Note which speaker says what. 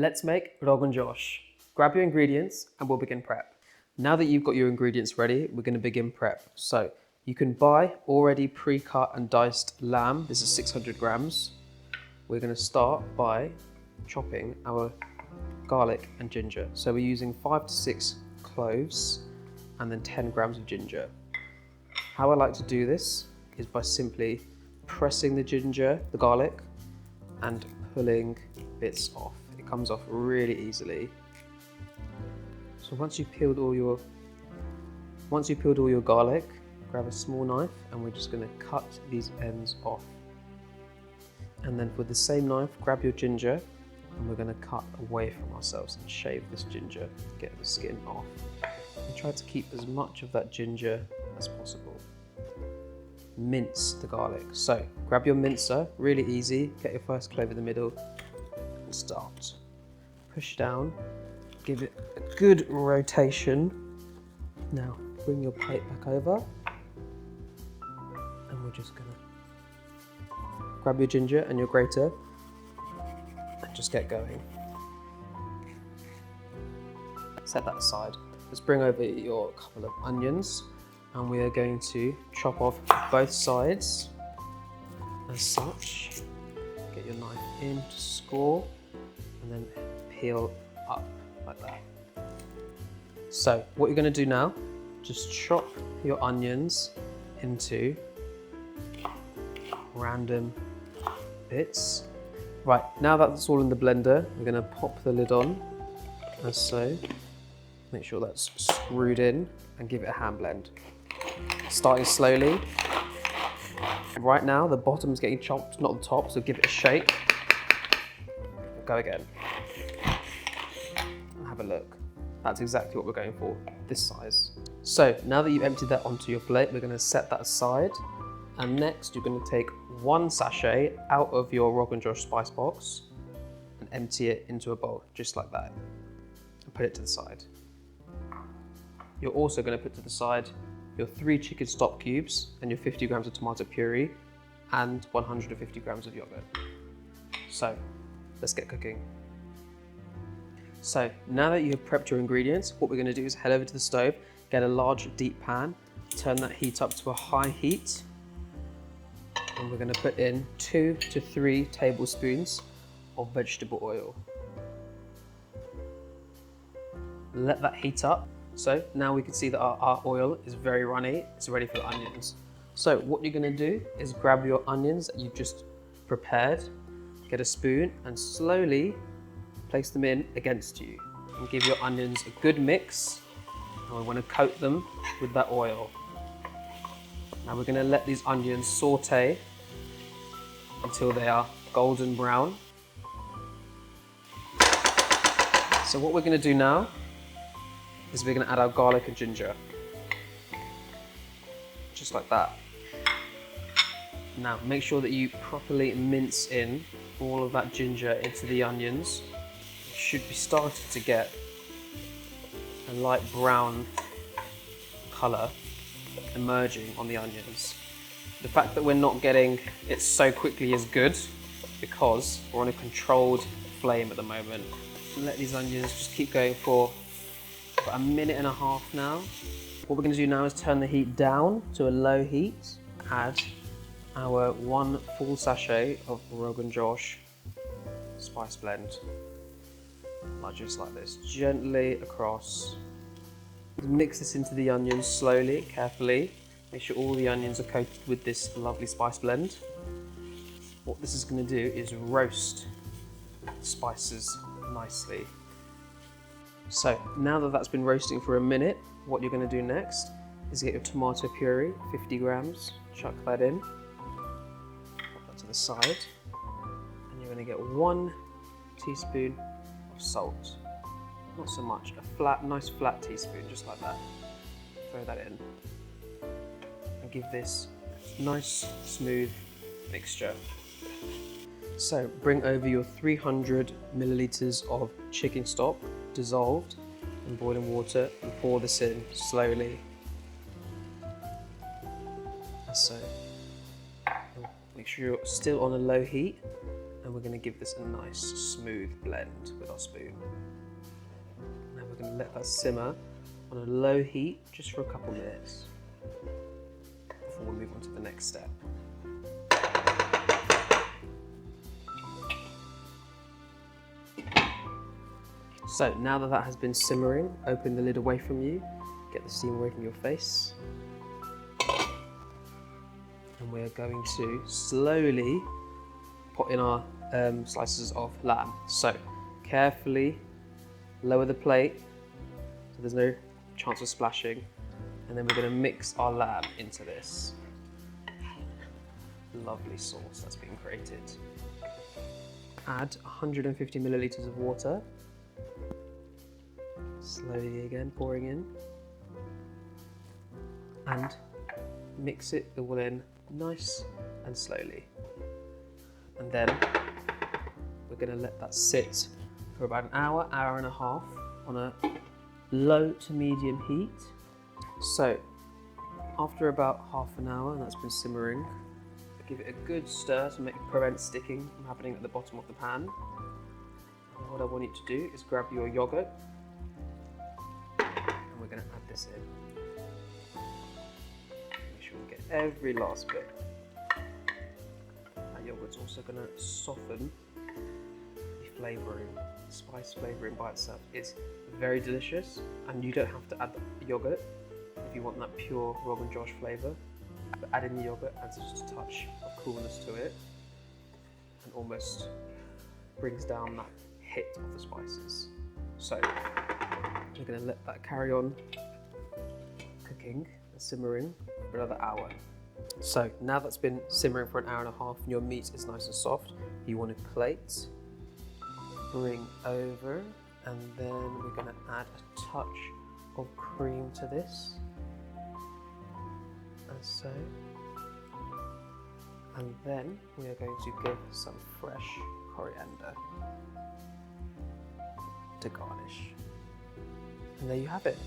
Speaker 1: Let's make Rogan Josh. Grab your ingredients and we'll begin prep. Now that you've got your ingredients ready, we're going to begin prep. So you can buy already pre-cut and diced lamb. This is 600 grams. We're going to start by chopping our garlic and ginger. So we're using 5 to 6 cloves and then 10 grams of ginger. How I like to do this is by simply pressing the garlic, and pulling bits off. It comes off really easily. So once you've peeled all your garlic, grab a small knife and we're just going to cut these ends off. And then with the same knife, grab your ginger and we're going to cut away from ourselves and shave this ginger, get the skin off. And try to keep as much of that ginger as possible. Mince the garlic. So grab your mincer, really easy, get your first clove in the middle and start. Push down, give it a good rotation. Now bring your plate back over and we're just gonna grab your ginger and your grater and just get going. Set that aside. Let's bring over your couple of onions and we are going to chop off both sides as such. Get your knife in to score and then peel up like that. So what you're going to do now, just chop your onions into random bits. Right, now that's all in the blender, we're going to pop the lid on as so. Make sure that's screwed in and give it a hand blend. Starting slowly. Right now the bottom's getting chopped, not the top, so give it a shake. Go again. And have a look. That's exactly what we're going for, this size. So now that you've emptied that onto your plate, we're going to set that aside. And next you're going to take 1 sachet out of your Rogan Josh spice box and empty it into a bowl, just like that. And put it to the side. You're also going to put to the side your 3 chicken stock cubes and your 50 grams of tomato puree and 150 grams of yogurt. So let's get cooking. So now that you have prepped your ingredients, what we're going to do is head over to the stove, get a large deep pan, turn that heat up to a high heat, and we're going to put in 2 to 3 tablespoons of vegetable oil. Let that heat up. So now we can see that our oil is very runny, it's ready for the onions. So what you're going to do is grab your onions that you've just prepared, get a spoon and slowly place them in against you and give your onions a good mix, and we want to coat them with that oil. Now we're going to let these onions saute until they are golden brown. So what we're going to do now is we're going to add our garlic and ginger. Just like that. Now make sure that you properly mince in all of that ginger into the onions. You should be starting to get a light brown colour emerging on the onions. The fact that we're not getting it so quickly is good because we're on a controlled flame at the moment. Let these onions just keep going for about 1.5 minutes now. What we're going to do now is turn the heat down to a low heat, add our 1 full sachet of Rogan Josh spice blend. Just like this, gently across. Mix this into the onions slowly, carefully. Make sure all the onions are coated with this lovely spice blend. What this is going to do is roast the spices nicely. So now that that's been roasting for 1 minute, what you're going to do next is get your tomato puree, 50 grams, chuck that in, put that to the side, and you're going to get 1 teaspoon of salt. Not so much, a nice flat teaspoon, just like that. Throw that in and give this nice smooth mixture. So bring over your 300 milliliters of chicken stock, dissolved in boiling water, and pour this in slowly. As so. Make sure you're still on a low heat, and And we're going to give this a nice smooth blend with our spoon. Now we're going to let that simmer on a low heat just for a couple minutes before we move on to the next step. So now that that has been simmering, open the lid away from you, get the steam away from your face. And we're going to slowly put in our slices of lamb. So carefully lower the plate so there's no chance of splashing, and then we're going to mix our lamb into this lovely sauce that's been created. Add 150 milliliters of water, slowly again pouring in, and mix it all in nice and slowly. And then we're going to let that sit for about an hour, hour and a half on a low to medium heat. So after about half an hour, and that's been simmering, give it a good stir to prevent sticking from happening at the bottom of the pan. And what I want you to do is grab your yogurt, and we're going to add this in. Make sure we get every last bit. That yogurt's also going to soften the flavouring. The spice flavouring by itself is very delicious, and you don't have to add the yogurt if you want that pure Rogan Josh flavour. But adding the yogurt adds just a touch of coolness to it and almost brings down that hit of the spices. So we're going to let that carry on cooking and simmering for another hour. So now that's been simmering for an hour and a half and your meat is nice and soft, you want to plate, bring over, and then we're going to add a touch of cream to this. As so, and then we are going to give some fresh coriander to garnish. And there you have it.